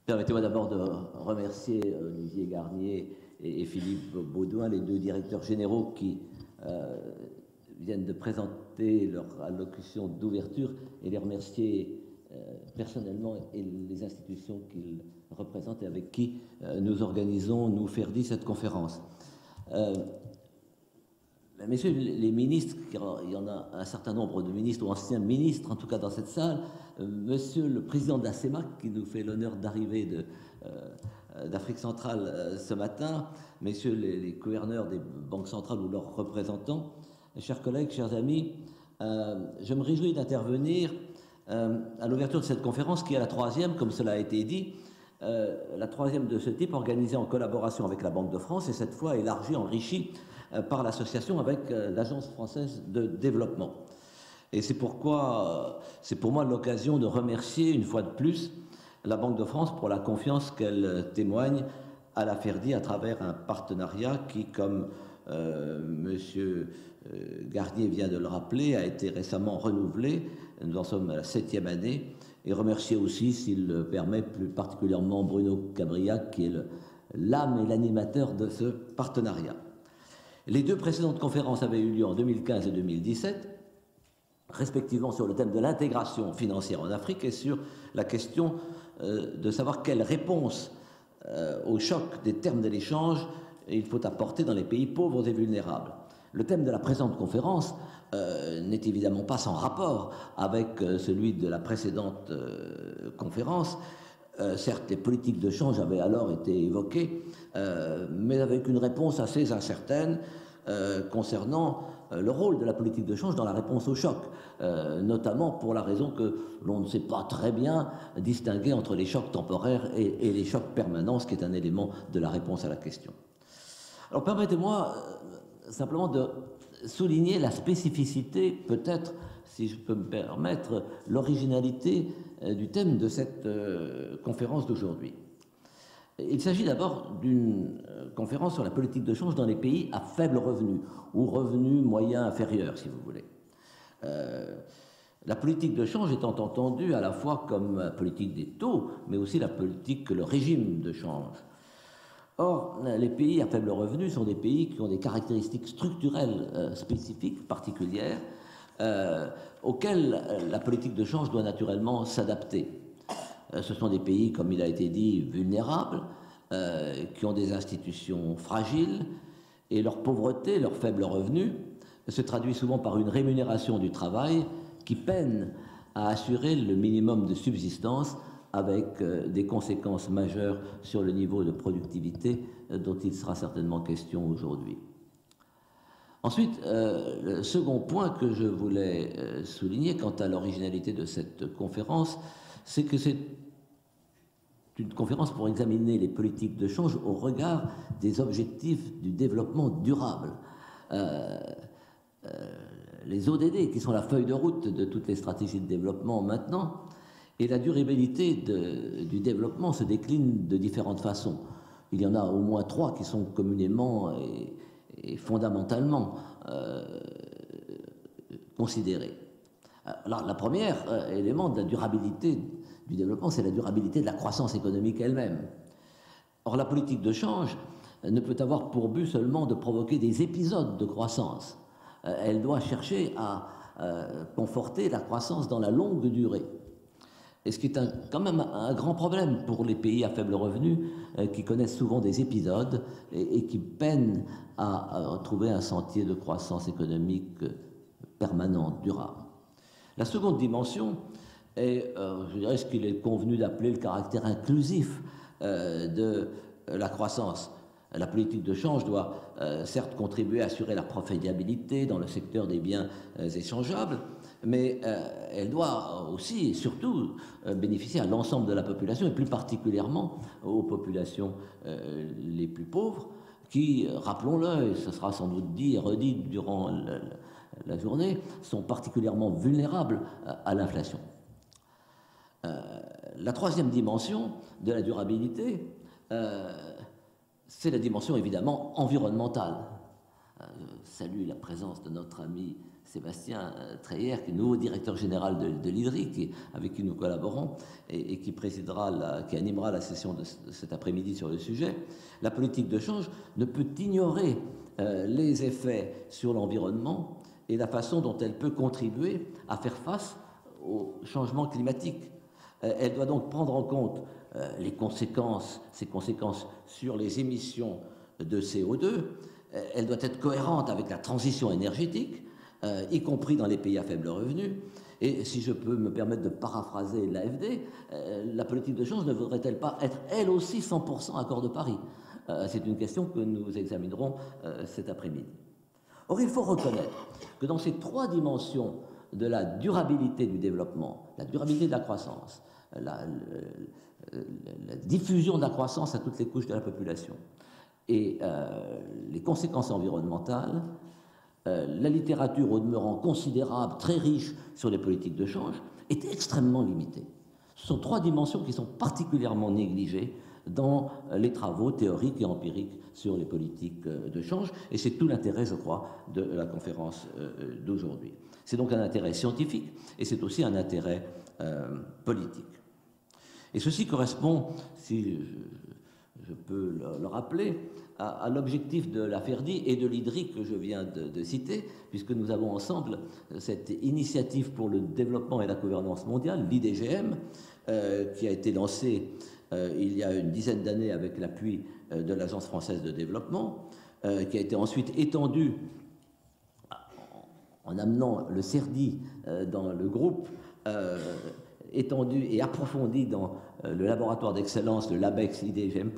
Permettez-moi d'abord de remercier Olivier Garnier et Philippe Baudouin, les deux directeurs généraux qui viennent de présenter leur allocution d'ouverture, et les remercier personnellement et les institutions qu'ils représentent et avec qui nous organisons, nous Ferdi, cette conférence. Messieurs les ministres, il y en a un certain nombre de ministres ou anciens ministres, en tout cas dans cette salle, monsieur le président de la CEMAC, qui nous fait l'honneur d'arriver d'Afrique centrale ce matin, messieurs les gouverneurs des banques centrales ou leurs représentants, chers collègues, chers amis, je me réjouis d'intervenir à l'ouverture de cette conférence qui est la troisième, comme cela a été dit, la troisième de ce type, organisée en collaboration avec la Banque de France et cette fois élargie, enrichie par l'association avec l'Agence française de développement. Et c'est pourquoi c'est pour moi l'occasion de remercier une fois de plus la Banque de France pour la confiance qu'elle témoigne à la Ferdi à travers un partenariat qui, comme Monsieur Garnier vient de le rappeler, a été récemment renouvelé. Nous en sommes à la 7e année. Et remercier aussi, s'il le permet, plus particulièrement Bruno Cabriac, qui est l'âme et l'animateur de ce partenariat. Les deux précédentes conférences avaient eu lieu en 2015 et 2017, respectivement sur le thème de l'intégration financière en Afrique et sur la question de savoir quelle réponse au choc des termes de l'échange il faut apporter dans les pays pauvres et vulnérables. Le thème de la présente conférence n'est évidemment pas sans rapport avec celui de la précédente conférence. Certes, les politiques de change avaient alors été évoquées, mais avec une réponse assez incertaine concernant le rôle de la politique de change dans la réponse au choc, notamment pour la raison que l'on ne sait pas très bien distinguer entre les chocs temporaires et les chocs permanents, ce qui est un élément de la réponse à la question. Alors permettez-moi simplement de souligner la spécificité, peut-être, si je peux me permettre, l'originalité du thème de cette conférence d'aujourd'hui. Il s'agit d'abord d'une conférence sur la politique de change dans les pays à faible revenu, ou revenu moyen inférieur, si vous voulez. La politique de change étant entendue à la fois comme la politique des taux, mais aussi la politique que le régime de change. Or, les pays à faible revenu sont des pays qui ont des caractéristiques structurelles spécifiques, particulières, auxquelles la politique de change doit naturellement s'adapter. Ce sont des pays, comme il a été dit, vulnérables, qui ont des institutions fragiles, et leur pauvreté, leur faible revenu, se traduit souvent par une rémunération du travail qui peine à assurer le minimum de subsistance, avec des conséquences majeures sur le niveau de productivité dont il sera certainement question aujourd'hui. Ensuite, le second point que je voulais souligner quant à l'originalité de cette conférence, c'est que c'est une conférence pour examiner les politiques de change au regard des objectifs du développement durable. Les ODD, qui sont la feuille de route de toutes les stratégies de développement maintenant, et la durabilité du développement se décline de différentes façons. Il y en a au moins 3 qui sont communément et fondamentalement considérées. Alors, la première élément de la durabilité du développement, c'est la durabilité de la croissance économique elle-même. Or, la politique de change ne peut avoir pour but seulement de provoquer des épisodes de croissance. Elle doit chercher à conforter la croissance dans la longue durée. Et ce qui est quand même un grand problème pour les pays à faible revenu qui connaissent souvent des épisodes et qui peinent à trouver un sentier de croissance économique permanente, durable. La seconde dimension est, je dirais, ce qu'il est convenu d'appeler le caractère inclusif de la croissance. La politique de change doit certes contribuer à assurer la profitabilité dans le secteur des biens échangeables, mais elle doit aussi et surtout bénéficier à l'ensemble de la population, et plus particulièrement aux populations les plus pauvres, qui, rappelons-le, et ce sera sans doute dit et redit durant la journée, sont particulièrement vulnérables à l'inflation. La troisième dimension de la durabilité, c'est la dimension évidemment environnementale. Je salue la présence de notre ami Sébastien Treyer, qui est nouveau directeur général de l'IDRI, avec qui nous collaborons, et qui qui animera la session de cet après-midi sur le sujet, la politique de change ne peut ignorer les effets sur l'environnement et la façon dont elle peut contribuer à faire face au changement climatique. Elle doit donc prendre en compte ces conséquences sur les émissions de CO2. Elle doit être cohérente avec la transition énergétique, y compris dans les pays à faible revenu. Et si je peux me permettre de paraphraser l'AFD, la politique de change ne voudrait-elle pas être elle aussi 100% accord de Paris? C'est une question que nous examinerons cet après-midi. Or, il faut reconnaître que dans ces trois dimensions de la durabilité du développement, la durabilité de la croissance, la diffusion de la croissance à toutes les couches de la population et les conséquences environnementales, la littérature, au demeurant considérable, très riche sur les politiques de change, est extrêmement limitée. Ce sont trois dimensions qui sont particulièrement négligées dans les travaux théoriques et empiriques sur les politiques de change, et c'est tout l'intérêt, je crois, de la conférence d'aujourd'hui. C'est donc un intérêt scientifique, et c'est aussi un intérêt politique. Et ceci correspond, si je peux le rappeler, à l'objectif de la FERDI et de l'IDRI que je viens de citer, puisque nous avons ensemble cette initiative pour le développement et la gouvernance mondiale, l'IDGM, qui a été lancée il y a une dizaine d'années avec l'appui de l'Agence française de développement, qui a été ensuite étendue en amenant le CERDI dans le groupe, étendu et approfondi dans le laboratoire d'excellence, le LABEX IDGM+,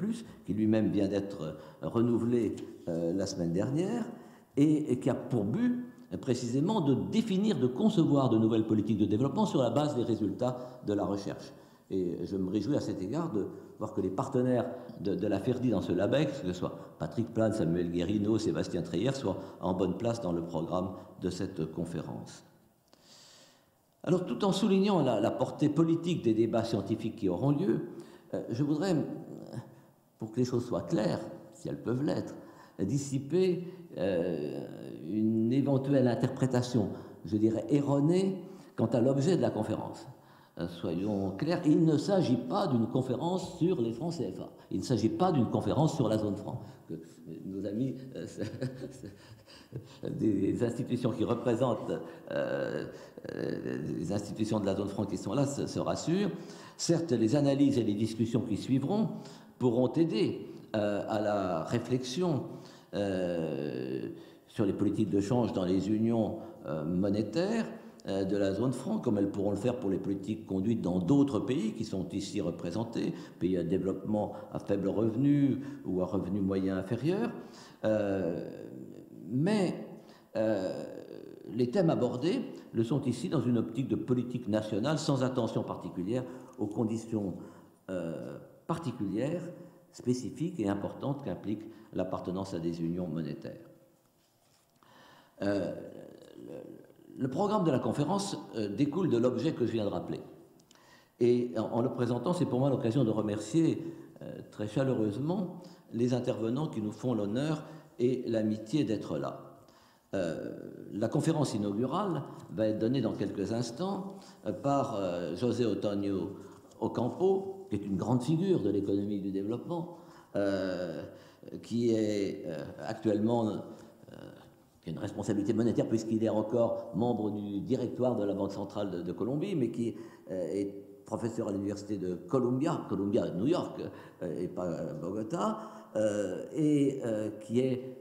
qui lui-même vient d'être renouvelé la semaine dernière, et qui a pour but précisément de définir, de concevoir de nouvelles politiques de développement sur la base des résultats de la recherche. Et je me réjouis à cet égard de voir que les partenaires de la FERDI dans ce LABEX, que ce soit Patrick Plane, Samuel Guérino, Sébastien Treyer, soient en bonne place dans le programme de cette conférence. Alors, tout en soulignant la portée politique des débats scientifiques qui auront lieu, je voudrais, pour que les choses soient claires, si elles peuvent l'être, dissiper une éventuelle interprétation, je dirais erronée, quant à l'objet de la conférence. Soyons clairs, il ne s'agit pas d'une conférence sur les francs CFA. Il ne s'agit pas d'une conférence sur la zone franc. Que nos amis des institutions qui représentent les institutions de la zone franc qui sont là se rassurent. Certes, les analyses et les discussions qui suivront pourront aider à la réflexion sur les politiques de change dans les unions monétaires de la zone franc, comme elles pourront le faire pour les politiques conduites dans d'autres pays qui sont ici représentés, pays à développement à faible revenu ou à revenu moyen inférieur. Mais les thèmes abordés le sont ici dans une optique de politique nationale sans attention particulière aux conditions particulières, spécifiques et importantes qu'implique l'appartenance à des unions monétaires. Le programme de la conférence découle de l'objet que je viens de rappeler. Et en le présentant, c'est pour moi l'occasion de remercier très chaleureusement les intervenants qui nous font l'honneur et l'amitié d'être là. La conférence inaugurale va être donnée dans quelques instants par José Antonio Ocampo, qui est une grande figure de l'économie du développement, qui est actuellement qui a une responsabilité monétaire puisqu'il est encore membre du directoire de la Banque centrale de Colombie, mais qui est professeur à l'université de Columbia, New York, et pas Bogota, et qui est,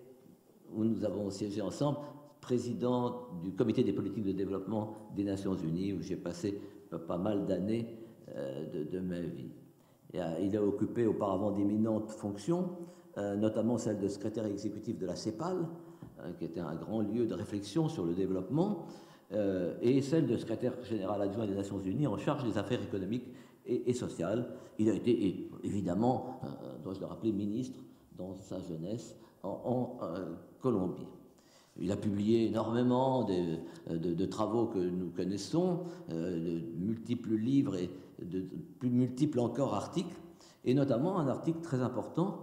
où nous avons siégé ensemble, président du comité des politiques de développement des Nations Unies, où j'ai passé pas mal d'années de ma vie. Il a occupé auparavant d'éminentes fonctions, notamment celle de secrétaire exécutif de la CEPAL, qui était un grand lieu de réflexion sur le développement, et celle de secrétaire général adjoint des Nations Unies en charge des affaires économiques et sociales. Il a été évidemment, dois-je le rappeler, ministre dans sa jeunesse en Colombie. Il a publié énormément de travaux que nous connaissons, de multiples livres et de plus multiples encore articles, et notamment un article très important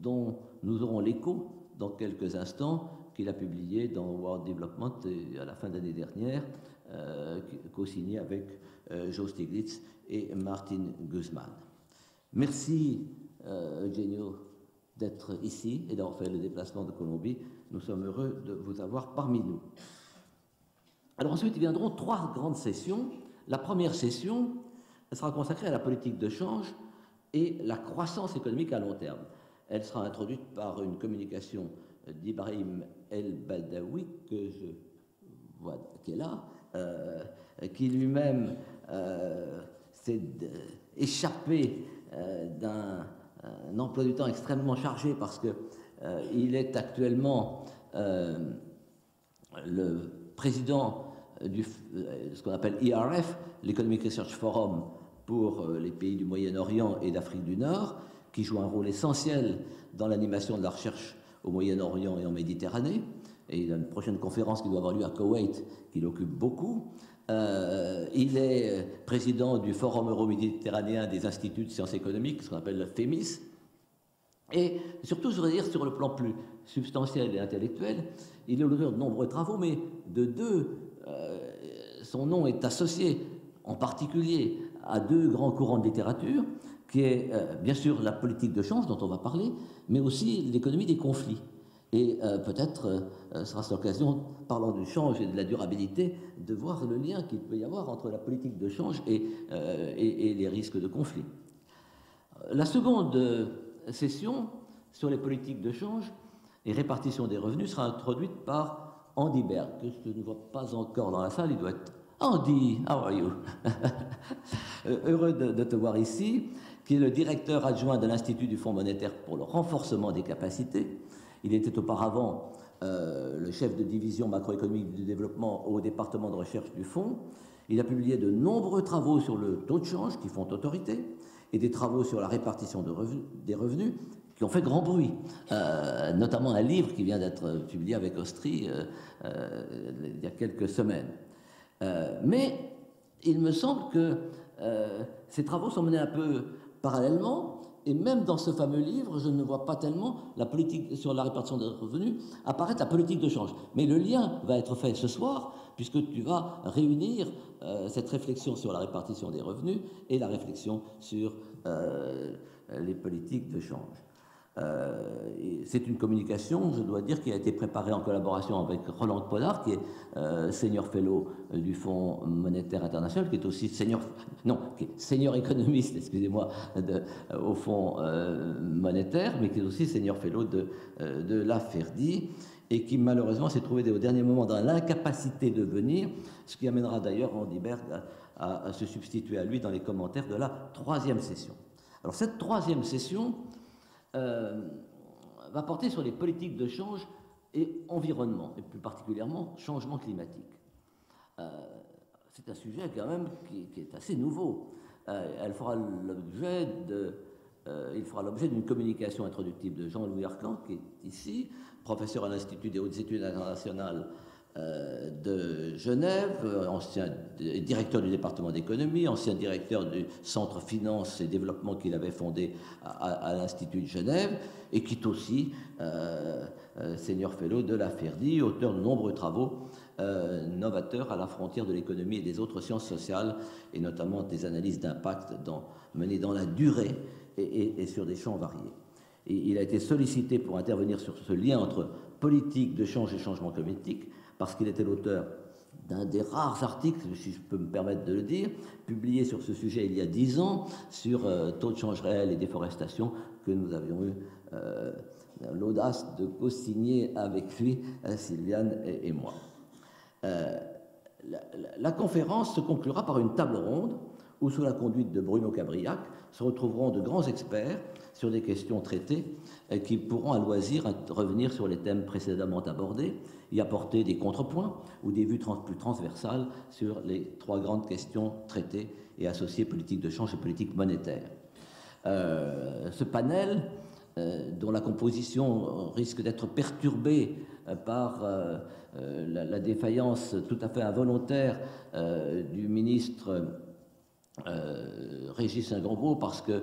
dont nous aurons l'écho dans quelques instants qu'il a publié dans World Development à la fin de l'année dernière, co-signé avec Joe Stiglitz et Martin Guzman. Merci Eugenio d'être ici et d'avoir fait le déplacement de Colombie. Nous sommes heureux de vous avoir parmi nous. Alors ensuite, il viendront 3 grandes sessions. La première session sera consacrée à la politique de change et la croissance économique à long terme. Elle sera introduite par une communication d'Ibrahim El-Badawi, que je vois qui est là, qui lui-même s'est échappé d'un emploi du temps extrêmement chargé parce qu'il est actuellement le président de ce qu'on appelle ERF, l'Economic Research Forum pour les pays du Moyen-Orient et d'Afrique du Nord, qui joue un rôle essentiel dans l'animation de la recherche au Moyen-Orient et en Méditerranée. Et il a une prochaine conférence qui doit avoir lieu à Koweït, qui l'occupe beaucoup. Il est président du Forum euro-méditerranéen des instituts de sciences économiques, ce qu'on appelle le FEMIS. Et surtout, je voudrais dire, sur le plan plus substantiel et intellectuel, il est l'auteur de nombreux travaux, mais de 2, son nom est associé en particulier à 2 grands courants de littérature, qui est bien sûr la politique de change dont on va parler, mais aussi l'économie des conflits. Et peut-être sera cette l'occasion, parlant du change et de la durabilité, de voir le lien qu'il peut y avoir entre la politique de change et les risques de conflit. La seconde session sur les politiques de change et répartition des revenus sera introduite par Andy Berg, que je ne vois pas encore dans la salle, il doit être... Andy, how are you? Heureux de te voir ici, qui est le directeur adjoint de l'Institut du Fonds monétaire pour le renforcement des capacités. Il était auparavant le chef de division macroéconomique du développement au département de recherche du Fonds. Il a publié de nombreux travaux sur le taux de change qui font autorité et des travaux sur la répartition des revenus qui ont fait grand bruit, notamment un livre qui vient d'être publié avec Ostry il y a quelques semaines. Mais il me semble que ces travaux sont menés un peu parallèlement, et même dans ce fameux livre, je ne vois pas tellement la politique sur la répartition des revenus apparaître la politique de change. Mais le lien va être fait ce soir, puisque tu vas réunir cette réflexion sur la répartition des revenus et la réflexion sur les politiques de change. C'est une communication, je dois dire, qui a été préparée en collaboration avec Roland Pollard, qui est senior fellow du Fonds monétaire international, qui est aussi senior économiste, excusez-moi, au Fonds monétaire, mais qui est aussi senior fellow de la FERDI, et qui malheureusement s'est trouvé au dernier moment dans l'incapacité de venir, ce qui amènera d'ailleurs Andy Berg à se substituer à lui dans les commentaires de la 3e session. Alors cette 3e session va porter sur les politiques de change et environnement, et plus particulièrement changement climatique. C'est un sujet quand même qui est assez nouveau. Il fera l'objet d'une communication introductive de Jean-Louis Arcand, qui est ici, professeur à l'Institut des hautes études internationales de Genève, ancien directeur du département d'économie, ancien directeur du centre finance et développement qu'il avait fondé à l'Institut de Genève, et qui est aussi senior fellow de la FERDI, auteur de nombreux travaux novateurs à la frontière de l'économie et des autres sciences sociales, et notamment des analyses d'impact menées dans la durée et sur des champs variés. Et il a été sollicité pour intervenir sur ce lien entre politique de change et changement climatique, parce qu'il était l'auteur d'un des rares articles, si je peux me permettre de le dire, publié sur ce sujet il y a 10 ans, sur taux de change réel et déforestation, que nous avions eu l'audace de co-signer avec lui, Sylviane et moi. La conférence se conclura par une table ronde où, sous la conduite de Bruno Cabriac, se retrouveront de grands experts sur des questions traitées qui pourront à loisir revenir sur les thèmes précédemment abordés, y apporter des contrepoints ou des vues plus transversales sur les 3 grandes questions traitées et associées politique de change et politique monétaire. Ce panel, dont la composition risque d'être perturbée par la défaillance tout à fait involontaire du ministre Régis Saint-Gambeau, parce que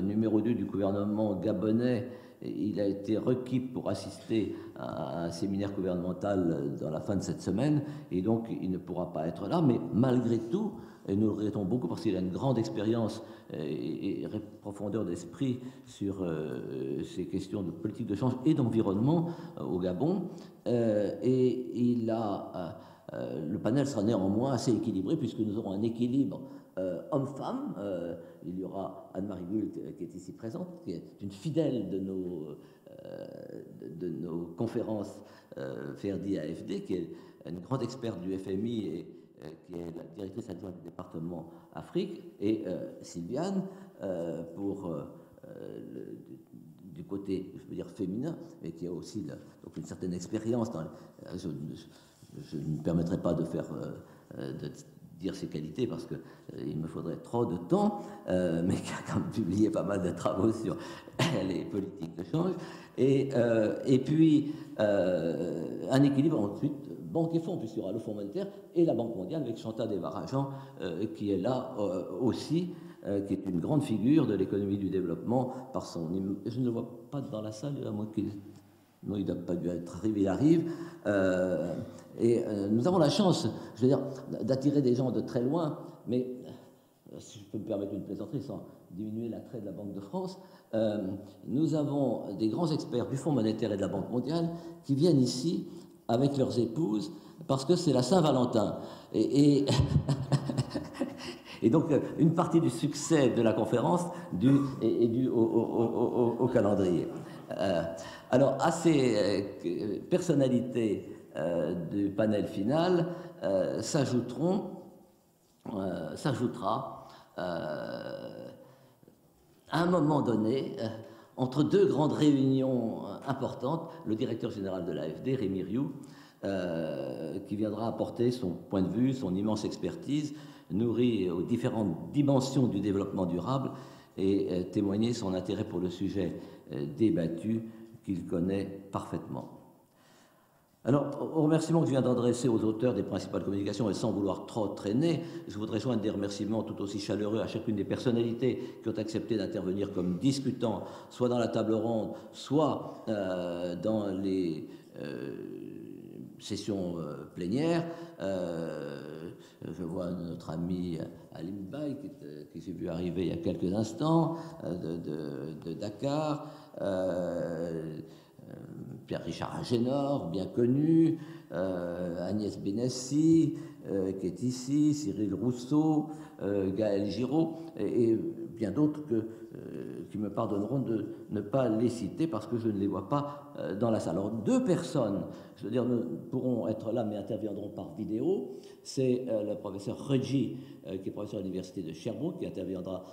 numéro 2 du gouvernement gabonais, il a été requis pour assister à un séminaire gouvernemental dans la fin de cette semaine, et donc il ne pourra pas être là, mais malgré tout, et nous le regrettons beaucoup parce qu'il a une grande expérience et profondeur d'esprit sur ces questions de politique de change et d'environnement au Gabon, et il a... le panel sera néanmoins assez équilibré puisque nous aurons un équilibre homme-femme. Il y aura Anne-Marie Gult qui est ici présente, qui est une fidèle de nos conférences FERDI-AFD, qui est une grande experte du FMI et qui est la directrice adjointe du département Afrique, et Sylviane du côté, je veux dire, féminin, mais qui a aussi donc une certaine expérience dans... Je ne me permettrai pas de dire ses qualités parce qu'il me faudrait trop de temps, mais qui a quand même publié pas mal de travaux sur les politiques de change. Et puis, un équilibre ensuite, banque et fonds, puisqu'il y aura le Fonds monétaire et la Banque mondiale avec Chantal Desvarajan, qui est là aussi, qui est une grande figure de l'économie du développement par son... Je ne le vois pas dans la salle, à moins qu'il... Non, il n'a pas dû être arrivé, il arrive. Nous avons la chance, je veux dire, d'attirer des gens de très loin, mais si je peux me permettre une plaisanterie sans diminuer l'attrait de la Banque de France, nous avons des grands experts du Fonds monétaire et de la Banque mondiale qui viennent ici avec leurs épouses parce que c'est la Saint-Valentin. Et donc, une partie du succès de la conférence est due au calendrier. Alors, à ces personnalités du panel final s'ajoutera à un moment donné, entre deux grandes réunions importantes, le directeur général de l'AFD, Rémi Rioux, qui viendra apporter son point de vue, son immense expertise, nourrie aux différentes dimensions du développement durable et témoigner son intérêt pour le sujet débattu qu'il connaît parfaitement. Alors, aux remerciements que je viens d'adresser aux auteurs des principales communications, et sans vouloir trop traîner, je voudrais joindre des remerciements tout aussi chaleureux à chacune des personnalités qui ont accepté d'intervenir comme discutants, soit dans la table ronde, soit dans les sessions plénières. Je vois notre ami Alim Bay, qui j'ai vu arriver il y a quelques instants, de Dakar, Pierre-Richard Agénor, bien connu, Agnès Benassi, qui est ici, Cyril Rousseau, Gaël Giraud, et bien d'autres qui me pardonneront de ne pas les citer parce que je ne les vois pas dans la salle. Alors, deux personnes, je veux dire, pourront être là mais interviendront par vidéo. C'est le professeur Reggie, qui est professeur à l'université de Sherbrooke, qui interviendra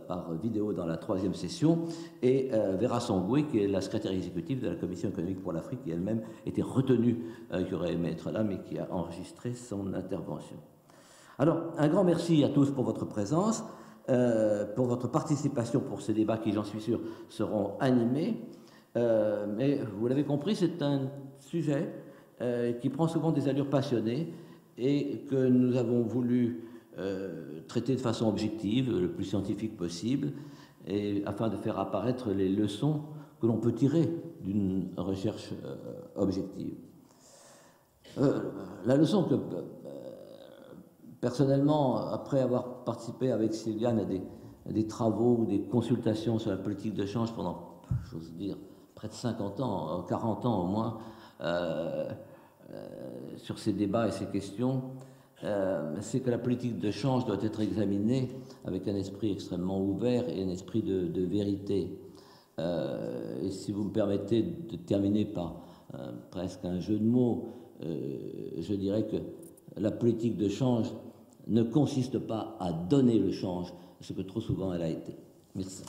par vidéo dans la 3e session, et Vera Songwe, qui est la secrétaire exécutive de la Commission économique pour l'Afrique, qui elle-même était retenue, qui aurait aimé être là, mais qui a enregistré son intervention. Alors, un grand merci à tous pour votre présence, pour votre participation pour ces débats qui, j'en suis sûr, seront animés. Mais vous l'avez compris, c'est un sujet qui prend souvent des allures passionnées et que nous avons voulu traiter de façon objective, le plus scientifique possible, et afin de faire apparaître les leçons que l'on peut tirer d'une recherche objective. La leçon que, personnellement, après avoir participé avec Sylviane à des travaux, des consultations sur la politique de change pendant, j'ose dire, près de 50 ans, 40 ans au moins, sur ces débats et ces questions, c'est que la politique de change doit être examinée avec un esprit extrêmement ouvert et un esprit de vérité. Et si vous me permettez de terminer par presque un jeu de mots, je dirais que la politique de change ne consiste pas à donner le change, ce que trop souvent elle a été. Merci.